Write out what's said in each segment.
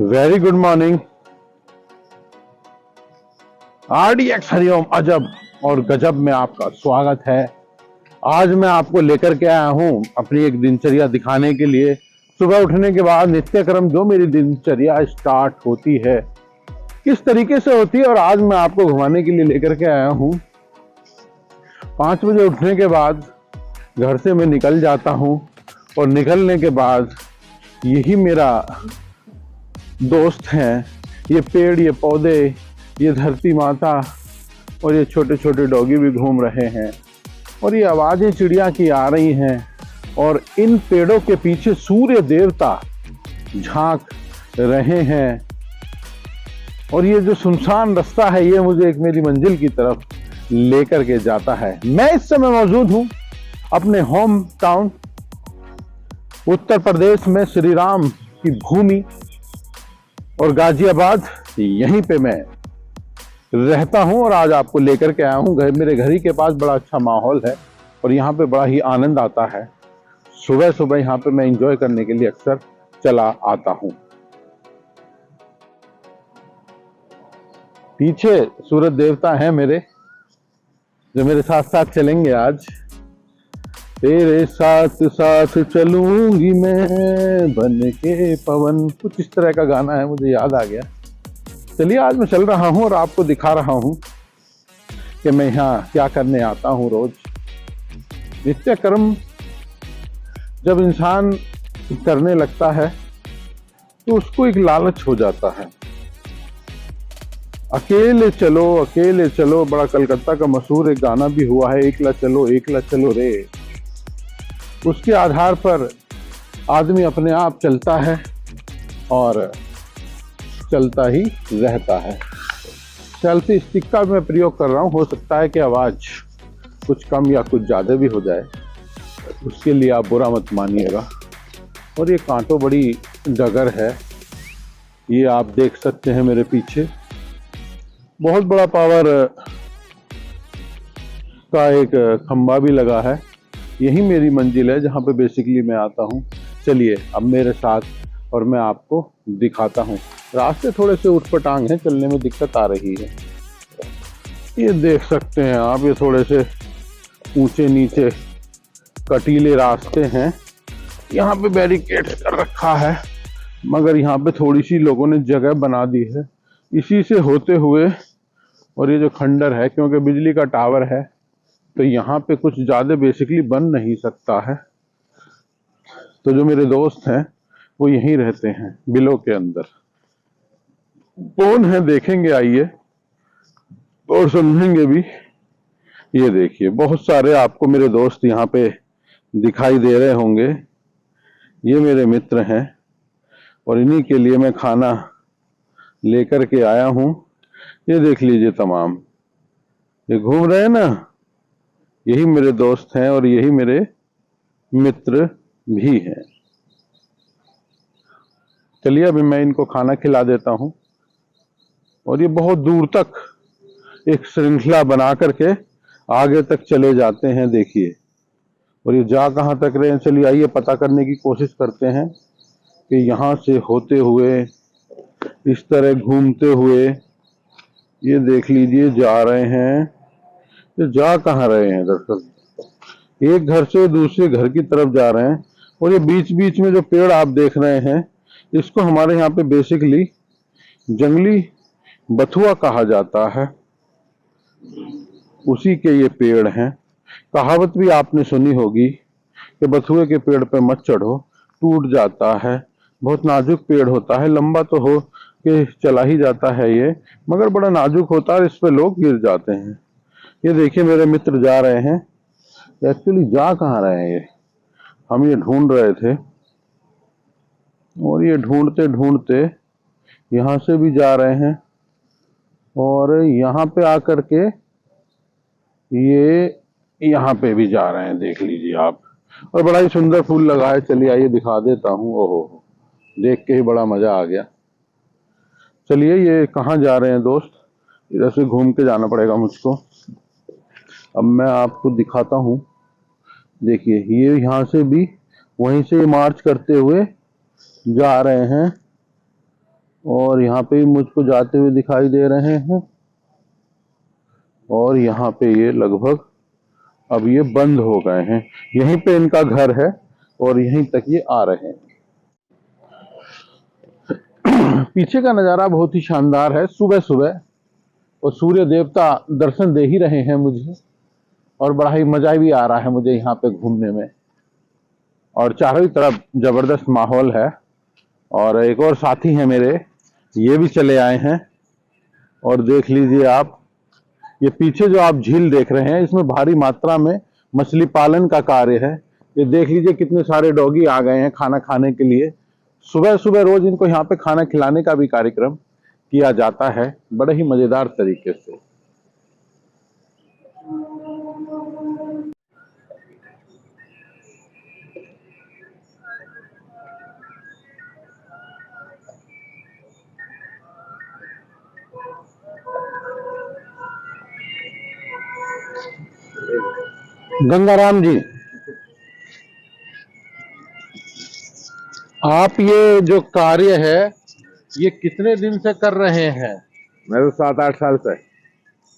Very good morning. RDX Hariom अजब और गजब में आपका स्वागत है। आज मैं आपको लेकर के आया हूं अपनी एक दिनचर्या दिखाने के लिए। सुबह उठने के बाद नित्यक्रम जो मेरी दिनचर्या स्टार्ट होती है किस तरीके से होती है, और आज मैं आपको घुमाने के लिए लेकर के आया हूं। 5 बजे उठने के बाद घर से मैं निकल जाता हूं और निकलने के बाद यही मेरा दोस्त हैं, ये पेड़, ये पौधे, ये धरती माता और ये छोटे छोटे डॉगी भी घूम रहे हैं और ये आवाजें चिड़िया की आ रही हैं और इन पेड़ों के पीछे सूर्य देवता झांक रहे हैं। और ये जो सुनसान रास्ता है ये मुझे एक मेरी मंजिल की तरफ लेकर के जाता है। मैं इस समय मौजूद हूं अपने होम टाउन उत्तर प्रदेश में, श्री राम की भूमि और गाजियाबाद, यहीं पे मैं रहता हूं और आज आपको लेकर के आया हूं। मेरे घर ही के पास बड़ा अच्छा माहौल है और यहाँ पे बड़ा ही आनंद आता है। सुबह सुबह यहाँ पे मैं एंजॉय करने के लिए अक्सर चला आता हूं। पीछे सूरज देवता हैं मेरे, जो मेरे साथ साथ चलेंगे आज। तेरे साथ साथ चलूंगी मैं बन के पवन, कुछ इस तरह का गाना है, मुझे याद आ गया। चलिए आज मैं चल रहा हूं और आपको दिखा रहा हूं कि मैं यहाँ क्या करने आता हूं रोज। नित्य कर्म जब इंसान करने लगता है तो उसको एक लालच हो जाता है। अकेले चलो, बड़ा कलकत्ता का मशहूर एक गाना भी हुआ है, एकला चलो रे। उसके आधार पर आदमी अपने आप चलता है और चलता ही रहता है। चलती स्टिक का मैं प्रयोग कर रहा हूं, हो सकता है कि आवाज कुछ कम या कुछ ज्यादा भी हो जाए, उसके लिए आप बुरा मत मानिएगा। और ये कांटों बड़ी डगर है, ये आप देख सकते हैं मेरे पीछे। बहुत बड़ा पावर का एक खंबा भी लगा है। यही मेरी मंजिल है जहाँ पे बेसिकली मैं आता हूँ। चलिए अब मेरे साथ और मैं आपको दिखाता हूँ। रास्ते थोड़े से उठपटांग हैं, चलने में दिक्कत आ रही है। ये देख सकते हैं आप, ये थोड़े से ऊंचे नीचे कटीले रास्ते हैं। यहाँ पे बैरिकेड कर रखा है, मगर यहाँ पे थोड़ी सी लोगों ने जगह बना दी है इसी से होते हुए। और ये जो खंडर है, क्योंकि बिजली का टावर है तो यहाँ पे कुछ ज्यादा बेसिकली बन नहीं सकता है। तो जो मेरे दोस्त हैं वो यहीं रहते हैं बिलो के अंदर। कौन है देखेंगे आइए और समझेंगे भी। ये देखिए बहुत सारे आपको मेरे दोस्त यहाँ पे दिखाई दे रहे होंगे। ये मेरे मित्र हैं और इन्हीं के लिए मैं खाना लेकर के आया हूँ। ये देख लीजिए तमाम, ये घूम रहे हैं ना, यही मेरे दोस्त हैं और यही मेरे मित्र भी हैं। चलिए अभी मैं इनको खाना खिला देता हूं। और ये बहुत दूर तक एक श्रृंखला बना करके आगे तक चले जाते हैं, देखिए। और ये जा कहां तक रहे हैं, चलिए आइए पता करने की कोशिश करते हैं कि यहां से होते हुए इस तरह घूमते हुए ये देख लीजिए जा रहे हैं। ये जा कहाँ रहे हैं, दरअसल एक घर से दूसरे घर की तरफ जा रहे हैं। और ये बीच बीच में जो पेड़ आप देख रहे हैं, इसको हमारे यहाँ पे बेसिकली जंगली बथुआ कहा जाता है। उसी के ये पेड़ हैं। कहावत भी आपने सुनी होगी कि बथुए के पेड़ पे मत चढ़ो, टूट जाता है। बहुत नाजुक पेड़ होता है, लंबा तो हो के चला ही जाता है ये, मगर बड़ा नाजुक होता है, इस पे लोग गिर जाते हैं। ये देखिए मेरे मित्र जा रहे हैं। एक्चुअली जा कहाँ रहे हैं, ये हम ये ढूंढ रहे थे और ये ढूंढते ढूंढते यहाँ से भी जा रहे हैं और यहाँ पे आकर के ये यहाँ पे भी जा रहे हैं, देख लीजिए आप। और बड़ा ही सुंदर फूल लगा है, चलिए आइए दिखा देता हूँ। ओहो, देख के ही बड़ा मजा आ गया। चलिए ये कहाँ जा रहे हैं दोस्त, इधर से घूम के जाना पड़ेगा मुझको। अब मैं आपको दिखाता हूँ। देखिए ये यहाँ से भी वहीं से मार्च करते हुए जा रहे हैं और यहाँ पे मुझको जाते हुए दिखाई दे रहे हैं। और यहाँ पे ये लगभग अब ये बंद हो गए हैं। यहीं पे इनका घर है और यहीं तक ये आ रहे हैं। पीछे का नज़ारा बहुत ही शानदार है सुबह सुबह, और सूर्य देवता दर्शन दे ही रहे हैं मुझे, और बड़ा ही मजा भी आ रहा है मुझे यहाँ पे घूमने में। और चारों ही तरफ जबरदस्त माहौल है। और एक और साथी हैं मेरे, ये भी चले आए हैं। और देख लीजिए आप, ये पीछे जो आप झील देख रहे हैं, इसमें भारी मात्रा में मछली पालन का कार्य है। ये देख लीजिए कितने सारे डॉगी आ गए हैं खाना खाने के लिए। सुबह सुबह रोज इनको यहाँ पे खाना खिलाने का भी कार्यक्रम किया जाता है, बड़े ही मजेदार तरीके से। गंगाराम जी, आप ये जो कार्य है ये कितने दिन से कर रहे हैं? मैं तो 7-8 साल से।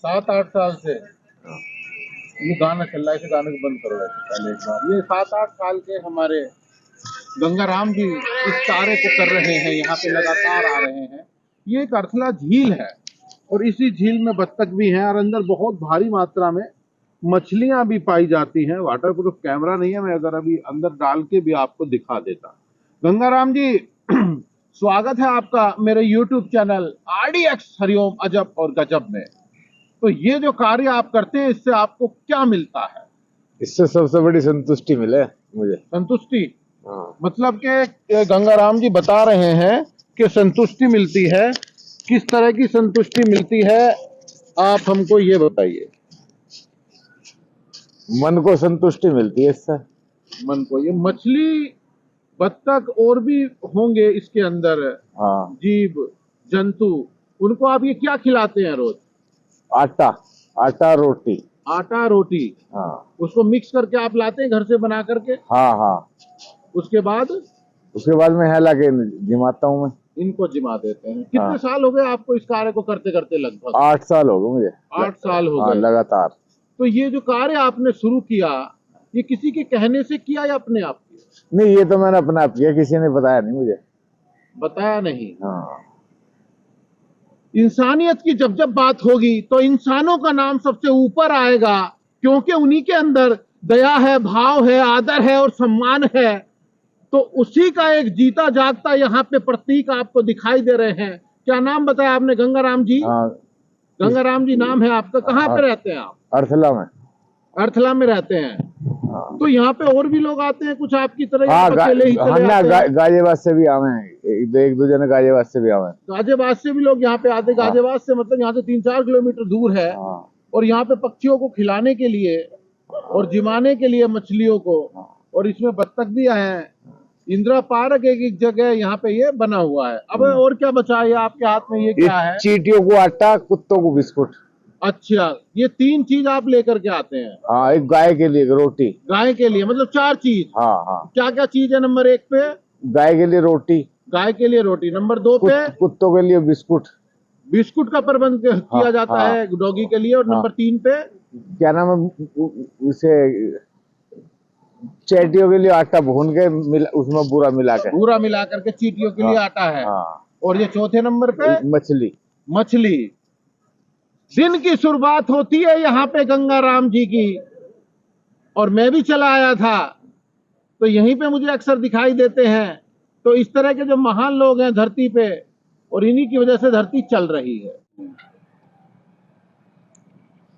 7-8 साल से। ये गाना चल रहा है, इसे गाने को बंद करो पहले एक बार। ये 7-8 साल के हमारे गंगाराम जी इस कार्य को कर रहे हैं, यहाँ पे लगातार आ रहे हैं। ये एक अर्थला झील है और इसी झील में बत्तख भी हैं और अंदर बहुत भारी मात्रा में मछलियां भी पाई जाती हैं। वाटरप्रूफ कैमरा नहीं है, मैं अगर अभी अंदर डाल के भी आपको दिखा देता। गंगाराम जी, स्वागत है आपका मेरे YouTube चैनल RDX हरिओम अजब और गजब में। तो ये जो कार्य आप करते हैं, इससे आपको क्या मिलता है? इससे सबसे बड़ी संतुष्टि मिले मुझे। संतुष्टि? हाँ। मतलब कि गंगाराम जी बता रहे हैं कि संतुष्टि मिलती है। किस तरह की संतुष्टि मिलती है, आप हमको ये बताइए। मन को संतुष्टि मिलती है इससे। मन को, ये मछली बत्तख और भी होंगे इसके अंदर, हाँ। जीव जंतु, उनको आप ये क्या खिलाते हैं रोज? आटा रोटी। आटा रोटी? हाँ। उसको मिक्स करके आप लाते हैं घर से बना करके? हाँ हाँ। उसके बाद मैं हिला के जिमाता हूँ। मैं इनको जिमा देते हैं। कितने हाँ। साल हो गए आपको इस कार्य को करते करते? लगभग 8 साल हो गए मुझे। 8 साल हो हाँ, गए लगातार। तो ये जो कार्य आपने शुरू किया, ये किसी के कहने से किया या अपने आप किया? नहीं, ये तो मैंने अपने आप किया, किसी ने बताया नहीं मुझे। बताया नहीं? हाँ। इंसानियत की जब जब बात होगी तो इंसानों का नाम सबसे ऊपर आएगा, क्योंकि उन्हीं के अंदर दया है, भाव है, आदर है और सम्मान है। तो उसी का एक जीता जागता यहाँ पे प्रतीक आपको दिखाई दे रहे हैं। क्या नाम बताया आपने? गंगाराम जी? हाँ। गंगाराम जी नाम है आपका। कहाँ पे रहते हैं आप? अर्थला में। अर्थला में रहते हैं। हाँ। तो यहाँ पे और भी लोग आते हैं कुछ आपकी तरह? हाँ, अकेले ही चले आते हैं? गाजियाबाद से भी आवे हैं, एक दो जने गाजियाबाद से भी आवे हैं। गाजियाबाद से भी लोग यहाँ पे आते हैं? गाजियाबाद से मतलब यहाँ से 3-4 किलोमीटर दूर है। हाँ। और यहाँ पे पक्षियों को खिलाने के लिए और जिमाने के लिए मछलियों को, और इसमें बत्तख भी आए हैं। इंदिरा पार्क एक जगह यहाँ पे ये बना हुआ है। अब और क्या बचा है आपके हाथ में? ये क्या है? चींटियों को आटा, कुत्तों को बिस्कुट। अच्छा, ये 3 चीज आप लेकर के आते हैं? हाँ, एक गाय के लिए रोटी। गाय के लिए मतलब 4 चीज? हाँ हाँ। क्या क्या चीज है? नंबर 1 पे गाय के लिए रोटी। गाय के लिए रोटी। नंबर 2 पे कुत्तों के लिए बिस्कुट। बिस्कुट का प्रबंध किया जाता हाँ, है डॉगी के लिए। और नंबर 3 पे क्या नाम है उसे, चींटियों के लिए आटा भून के उसमें बूरा मिला करके चींटियों के लिए आटा है। हाँ। और ये चौथे नंबर पे मछली। दिन की शुरुआत होती है यहाँ पे गंगाराम जी की, और मैं भी चला आया था तो यहीं पे मुझे अक्सर दिखाई देते हैं। तो इस तरह के जो महान लोग हैं धरती पे, और इन्हीं की वजह से धरती चल रही है।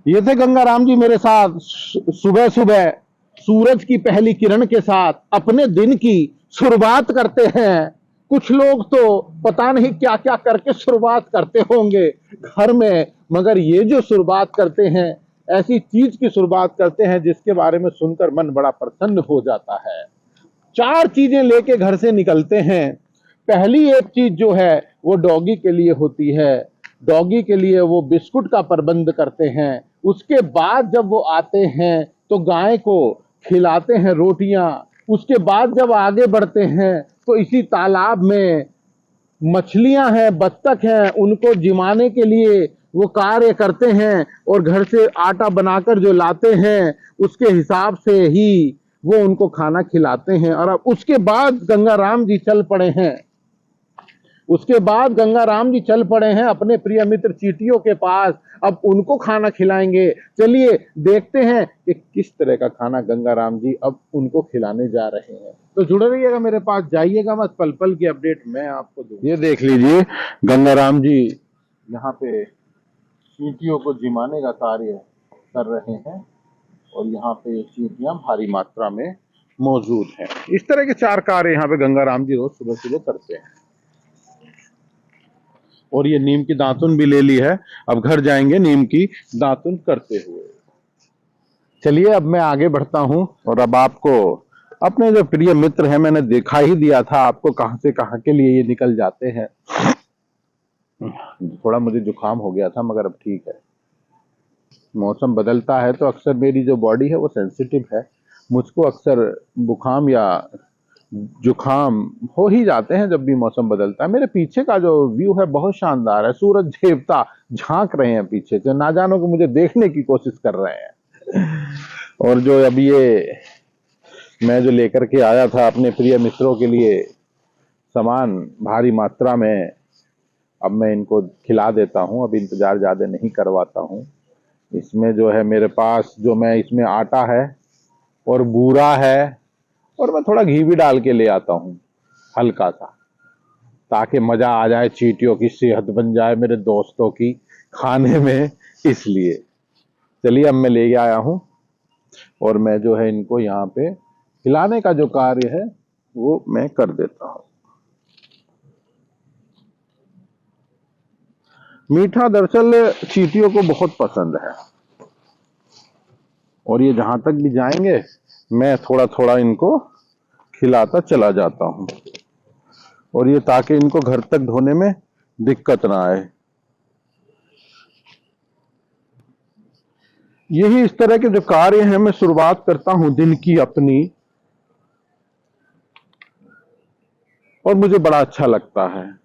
ये थे गंगाराम जी मेरे साथ सुबह सुबह सूरज की पहली किरण के साथ अपने दिन की शुरुआत करते हैं। कुछ लोग तो पता नहीं क्या क्या करके शुरुआत करते होंगे घर में, मगर ये जो शुरुआत करते हैं, ऐसी चीज की शुरुआत करते हैं जिसके बारे में सुनकर मन बड़ा प्रसन्न हो जाता है। 4 चीजें लेके घर से निकलते हैं। पहली एक चीज जो है वो डॉगी के लिए होती है। डॉगी के लिए वो बिस्कुट का प्रबंध करते हैं। उसके बाद जब वो आते हैं तो गाय को खिलाते हैं रोटियां। उसके बाद जब आगे बढ़ते हैं तो इसी तालाब में मछलियां हैं, बत्तख हैं, उनको जिमाने के लिए वो कार्य करते हैं और घर से आटा बनाकर जो लाते हैं उसके हिसाब से ही वो उनको खाना खिलाते हैं। और अब उसके बाद गंगाराम जी चल पड़े हैं, उसके बाद गंगाराम जी चल पड़े हैं अपने प्रिय मित्र चींटियों के पास। अब उनको खाना खिलाएंगे। चलिए देखते हैं कि किस तरह का खाना गंगाराम जी अब उनको खिलाने जा रहे हैं। तो जुड़े रहिएगा मेरे पास, जाइएगा मत, पल पल की अपडेट मैं आपको दूंगा। ये देख लीजिए गंगाराम जी यहाँ पे चींटियों को जिमाने का कार्य कर रहे हैं और यहाँ पे चींटियां भारी मात्रा में मौजूद हैं। इस तरह के 4 कार्य यहाँ पे गंगाराम जी रोज सुबह सुबह करते हैं। और ये नीम की दातुन भी ले ली है, अब घर जाएंगे नीम की दातुन करते हुए। चलिए अब मैं आगे बढ़ता हूं और अब आपको अपने जो प्रिय मित्र हैं, मैंने दिखा ही दिया था आपको कहां से कहां के लिए ये निकल जाते हैं। थोड़ा मुझे जुकाम हो गया था मगर अब ठीक है। मौसम बदलता है तो अक्सर मेरी जो बॉडी है वो सेंसिटिव है, मुझको अक्सर बुखार या जुकाम हो ही जाते हैं जब भी मौसम बदलता है। मेरे पीछे का जो व्यू है बहुत शानदार है, सूरज देवता झांक रहे हैं पीछे से, ना जानो कि मुझे देखने की कोशिश कर रहे हैं। और जो अभी ये मैं जो लेकर के आया था अपने प्रिय मित्रों के लिए सामान भारी मात्रा में, अब मैं इनको खिला देता हूं, अब इंतजार ज्यादा नहीं करवाता हूं। इसमें जो है मेरे पास जो मैं इसमें आटा है और बूरा है और मैं थोड़ा घी भी डाल के ले आता हूं हल्का सा, ताकि मजा आ जाए, चींटियों की सेहत बन जाए मेरे दोस्तों की खाने में। इसलिए चलिए अब मैं ले आया हूं और मैं जो है इनको यहाँ पे खिलाने का जो कार्य है वो मैं कर देता हूं। मीठा दरअसल चींटियों को बहुत पसंद है और ये जहां तक भी जाएंगे मैं थोड़ा थोड़ा इनको खिलाता चला जाता हूं, और ये ताकि इनको घर तक ढोने में दिक्कत ना आए। यही इस तरह के जो कार्य हैं मैं शुरुआत करता हूं दिन की अपनी, और मुझे बड़ा अच्छा लगता है।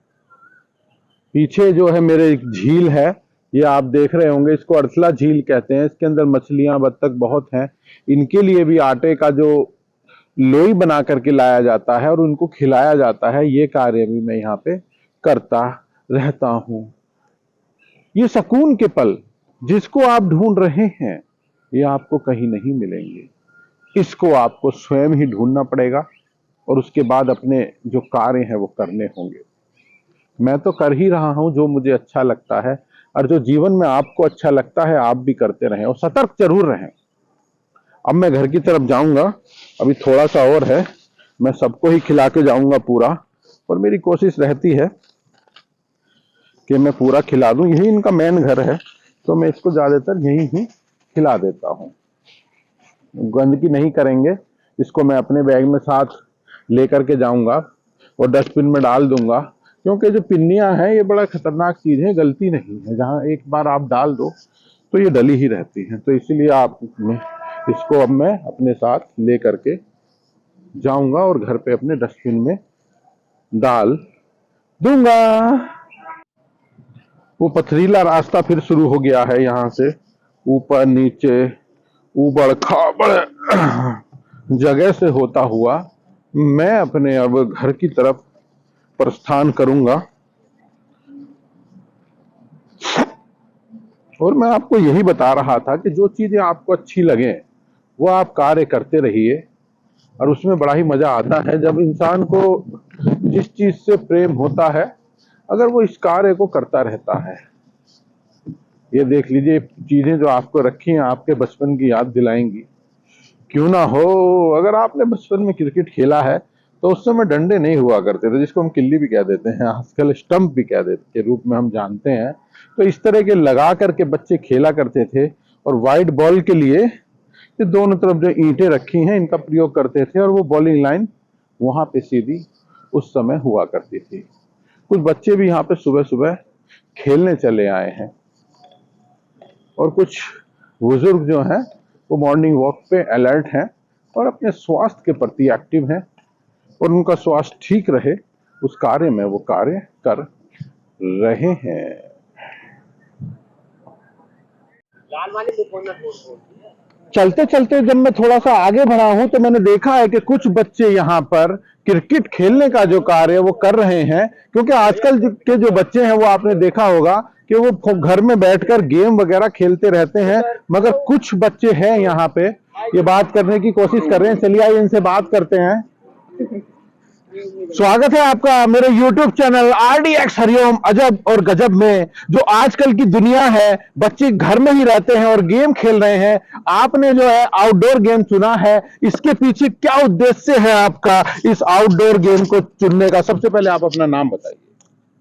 पीछे जो है मेरे एक झील है, ये आप देख रहे होंगे, इसको अड़सला झील कहते हैं। इसके अंदर मछलियां बत्तख बहुत हैं। इनके लिए भी आटे का जो लोई बना करके लाया जाता है और उनको खिलाया जाता है। ये कार्य भी मैं यहाँ पे करता रहता हूं। ये सुकून के पल जिसको आप ढूंढ रहे हैं ये आपको कहीं नहीं मिलेंगे, इसको आपको स्वयं ही ढूंढना पड़ेगा और उसके बाद अपने जो कार्य हैं वो करने होंगे। मैं तो कर ही रहा हूं जो मुझे अच्छा लगता है, और जो जीवन में आपको अच्छा लगता है आप भी करते रहें और सतर्क जरूर रहें। अब मैं घर की तरफ जाऊंगा, अभी थोड़ा सा और है, मैं सबको ही खिला के जाऊंगा पूरा, और मेरी कोशिश रहती है कि मैं पूरा खिला दूं। यही इनका मेन घर है तो मैं इसको ज्यादातर यही ही खिला देता हूं। गंदगी नहीं करेंगे, इसको मैं अपने बैग में साथ लेकर के जाऊंगा और डस्टबिन में डाल दूंगा, क्योंकि जो पिन्नियां हैं ये बड़ा खतरनाक चीज है, गलती नहीं है। जहां एक बार आप डाल दो तो ये डली ही रहती है, तो इसीलिए आप इसको अब मैं अपने साथ ले करके जाऊंगा और घर पे अपने डस्टबिन में डाल दूंगा। वो पथरीला रास्ता फिर शुरू हो गया है, यहां से ऊपर नीचे ऊबड़ खाबड़ जगह से होता हुआ मैं अपने अब घर की तरफ प्रस्थान करूंगा। और मैं आपको यही बता रहा था कि जो चीजें आपको अच्छी लगे वो आप कार्य करते रहिए, और उसमें बड़ा ही मजा आता है जब इंसान को जिस चीज से प्रेम होता है अगर वो इस कार्य को करता रहता है। ये देख लीजिए चीजें जो आपको रखी हैं आपके बचपन की याद दिलाएंगी। क्यों ना हो, अगर आपने बचपन में क्रिकेट खेला है तो उस समय डंडे नहीं हुआ करते थे, जिसको हम किल्ली भी कह देते हैं, आजकल स्टंप भी कह देते के रूप में हम जानते हैं। तो इस तरह के लगा करके बच्चे खेला करते थे, और वाइट बॉल के लिए ये दोनों तरफ जो ईंटें रखी हैं इनका प्रयोग करते थे, और वो बॉलिंग लाइन वहां पे सीधी उस समय हुआ करती थी। कुछ बच्चे भी यहाँ पे सुबह सुबह खेलने चले आए हैं, और कुछ बुजुर्ग जो हैं वो मॉर्निंग वॉक पे अलर्ट हैं और अपने स्वास्थ्य के प्रति एक्टिव हैं, और उनका स्वास्थ्य ठीक रहे उस कार्य में वो कार्य कर रहे हैं। चलते चलते जब मैं थोड़ा सा आगे बढ़ा हूं तो मैंने देखा है कि कुछ बच्चे यहाँ पर क्रिकेट खेलने का जो कार्य है वो कर रहे हैं, क्योंकि आजकल के जो बच्चे हैं वो आपने देखा होगा कि वो घर में बैठकर गेम वगैरह खेलते रहते हैं, मगर कुछ बच्चे हैं यहाँ पे ये बात करने की कोशिश कर रहे हैं। चलिए आइए इनसे बात करते हैं। स्वागत है आपका मेरे YouTube चैनल RDX हरिओम अजब और गजब में। जो आजकल की दुनिया है, बच्चे घर में ही रहते हैं और गेम खेल रहे हैं। आपने जो है आउटडोर गेम चुना है, इसके पीछे क्या उद्देश्य है आपका इस आउटडोर गेम को चुनने का? सबसे पहले आप अपना नाम बताइए।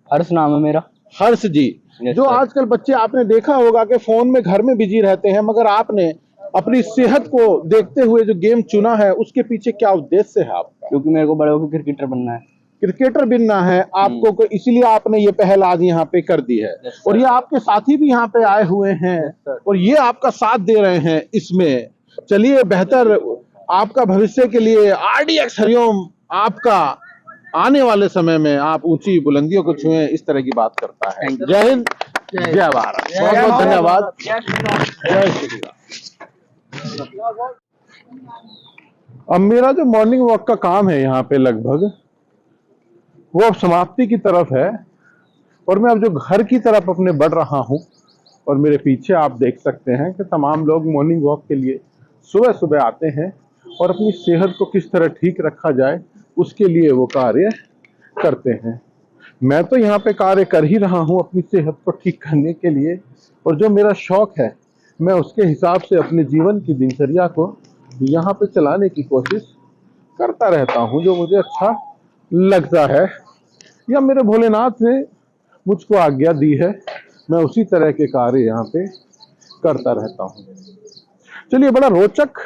हर्ष नाम है मेरा। हर्ष जी, जो आजकल बच्चे आपने देखा होगा कि फोन में घर में बिजी रहते हैं, मगर आपने अपनी सेहत को देखते हुए जो गेम चुना है उसके पीछे क्या उद्देश्य है आपका? क्योंकि मेरे को बड़े होकर क्रिकेटर बनना है। क्रिकेटर बनना है आपको, इसलिए आपने ये पहल आज यहाँ पे कर दी है। और ये आपके साथी भी यहाँ पे आए हुए हैं और ये आपका साथ दे रहे हैं इसमें। चलिए, बेहतर आपका भविष्य के लिए RDX हरिओम आपका आने वाले समय में आप ऊंची बुलंदियों को छुएं, इस तरह की बात करता है। जय हिंद, जय भारत, बहुत बहुत धन्यवाद। जय श्री राम। अब मेरा जो मॉर्निंग वॉक का काम है यहाँ पे लगभग वो अब समाप्ति की तरफ है और मैं अब जो घर की तरफ अपने बढ़ रहा हूँ। और मेरे पीछे आप देख सकते हैं कि तमाम लोग मॉर्निंग वॉक के लिए सुबह सुबह आते हैं और अपनी सेहत को किस तरह ठीक रखा जाए उसके लिए वो कार्य करते हैं। मैं तो यहाँ पे कार्य कर ही रहा हूँ अपनी सेहत को ठीक करने के लिए, और जो मेरा शौक है मैं उसके हिसाब से अपने जीवन की दिनचर्या को यहाँ पे चलाने की कोशिश करता रहता हूँ, जो मुझे अच्छा लगता है या मेरे भोलेनाथ ने मुझको आज्ञा दी है, मैं उसी तरह के कार्य यहाँ पे करता रहता हूँ। चलिए, बड़ा रोचक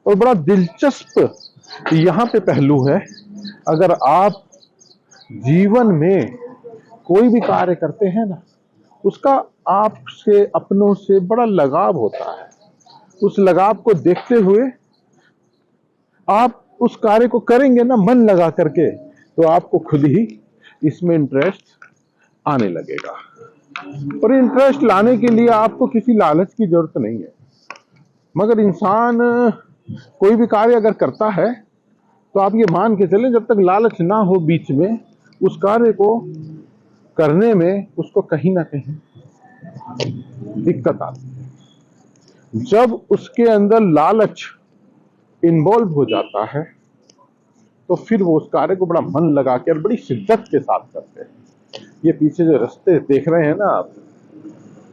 और बड़ा दिलचस्प यहाँ पे पहलू है। अगर आप जीवन में कोई भी कार्य करते हैं ना, उसका आपसे अपनों से बड़ा लगाव होता है। उस लगाव को देखते हुए आप उस कार्य को करेंगे ना मन लगा करके, तो आपको खुद ही इसमें इंटरेस्ट आने लगेगा। और इंटरेस्ट लाने के लिए आपको किसी लालच की जरूरत नहीं है, मगर इंसान कोई भी कार्य अगर करता है तो आप ये मान के चलें, जब तक लालच ना हो बीच में, उस कार्य को करने में उसको कहीं ना कहीं दिक्कत आती है। जब उसके अंदर लालच इन्वॉल्व हो जाता है तो फिर वो उस कार्य को बड़ा मन लगा के और बड़ी शिद्दत के साथ करते हैं। ये पीछे जो रास्ते देख रहे हैं ना आप,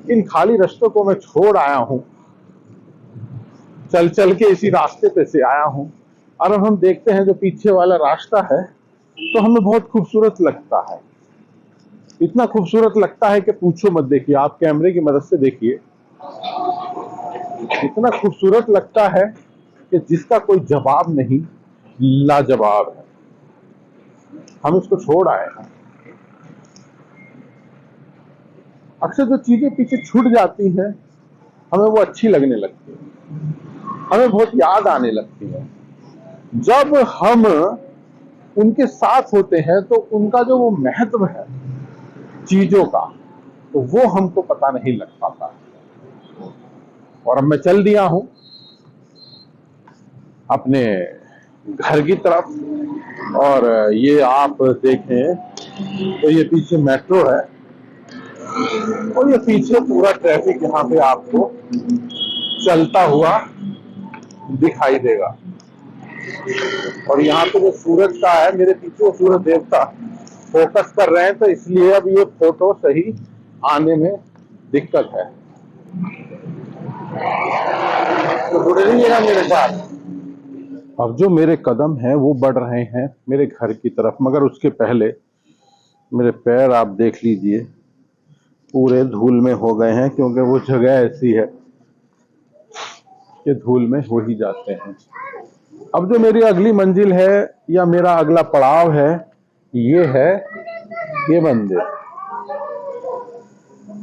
इन खाली रास्तों को मैं छोड़ आया हूं, चल चल के इसी रास्ते पे से आया हूं। और अब हम देखते हैं जो पीछे वाला रास्ता है तो हमें बहुत खूबसूरत लगता है। इतना खूबसूरत लगता है कि पूछो मत। देखिए, आप कैमरे की मदद से देखिए, इतना खूबसूरत लगता है कि जिसका कोई जवाब नहीं, लाजवाब है। हम इसको छोड़ आए हैं। अक्सर जो चीजें पीछे छूट जाती हैं हमें वो अच्छी लगने लगती है, हमें बहुत याद आने लगती है। जब हम उनके साथ होते हैं तो उनका जो वो महत्व है चीजों का, तो वो हमको पता नहीं लग पाता। और अब मैं चल दिया हूं अपने घर की तरफ, और ये आप देखें तो ये पीछे मेट्रो है और ये पीछे पूरा ट्रैफिक यहाँ पे आपको चलता हुआ दिखाई देगा। और यहाँ पे जो सूरज का है, मेरे पीछे सूरज देवता फोकस कर रहे हैं, तो इसलिए अब ये फोटो सही आने में दिक्कत है। तो जुड़े रहिएगा मेरे साथ। अब जो मेरे कदम हैं वो बढ़ रहे हैं मेरे घर की तरफ, मगर उसके पहले मेरे पैर आप देख लीजिए, पूरे धूल में हो गए हैं, क्योंकि वो जगह ऐसी है कि धूल में हो ही जाते हैं। अब जो मेरी अगली मंजिल है या मेरा अगला पड़ाव है, ये है ये मंदिर।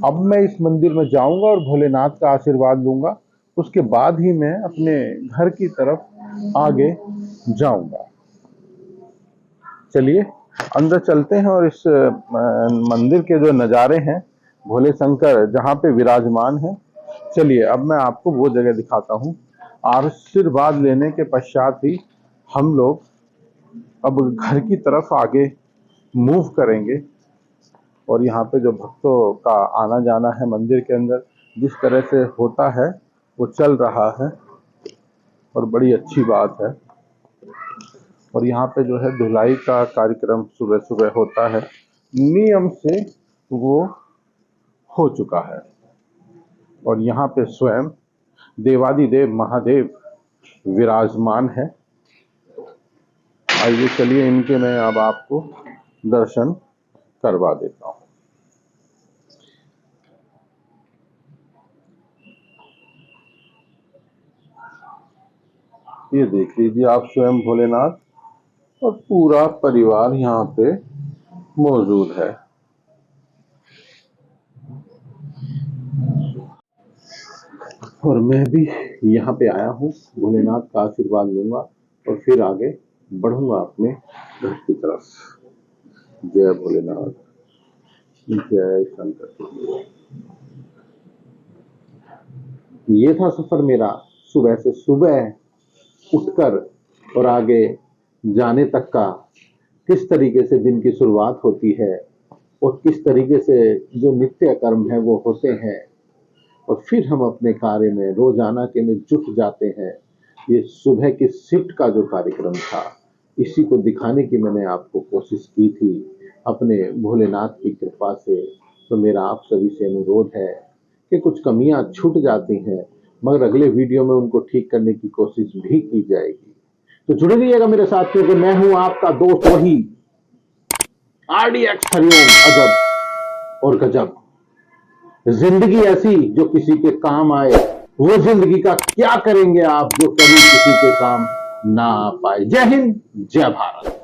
अब मैं इस मंदिर में जाऊंगा और भोलेनाथ का आशीर्वाद लूंगा, उसके बाद ही मैं अपने घर की तरफ आगे जाऊंगा। चलिए अंदर चलते हैं और इस मंदिर के जो नज़ारे हैं, भोले शंकर जहाँ पे विराजमान है, चलिए अब मैं आपको वो जगह दिखाता हूँ। आशीर्वाद लेने के पश्चात ही हम लोग अब घर की तरफ आगे मूव करेंगे। और यहाँ पे जो भक्तों का आना जाना है मंदिर के अंदर, जिस तरह से होता है वो चल रहा है और बड़ी अच्छी बात है। और यहाँ पे जो है धुलाई का कार्यक्रम सुबह सुबह होता है, नियम से वो हो चुका है। और यहाँ पे स्वयं देवादिदेव महादेव विराजमान है। आइए चलिए इनके मैं अब आपको दर्शन करवा देता हूँ। ये देख लीजिए आप स्वयं भोलेनाथ और पूरा परिवार यहाँ पे मौजूद है। और मैं भी यहाँ पे आया हूँ, भोलेनाथ का आशीर्वाद लूंगा और फिर आगे बढ़ूंगा अपने घर की तरफ। जय भोलेनाथ, जय शंकर। ये था सफर मेरा सुबह से, सुबह उठकर और आगे जाने तक का। किस तरीके से दिन की शुरुआत होती है और किस तरीके से जो नित्य कर्म है वो होते हैं, और फिर हम अपने कार्य में रोजाना के में जुट जाते हैं। ये सुबह की शिफ्ट का जो कार्यक्रम था, इसी को दिखाने की मैंने आपको कोशिश की थी अपने भोलेनाथ की कृपा से। तो मेरा आप सभी से अनुरोध है कि कुछ कमियां छूट जाती हैं, मगर अगले वीडियो में उनको ठीक करने की कोशिश भी की जाएगी। तो जुड़े रहिएगा मेरे साथ, क्योंकि मैं हूं आपका दोस्त वही RDX हरिओम अजब और गजब। जिंदगी ऐसी जो किसी के काम आए, वो जिंदगी का क्या करेंगे आप जो कभी किसी के काम ना आ पाए। जय हिंद, जय भारत।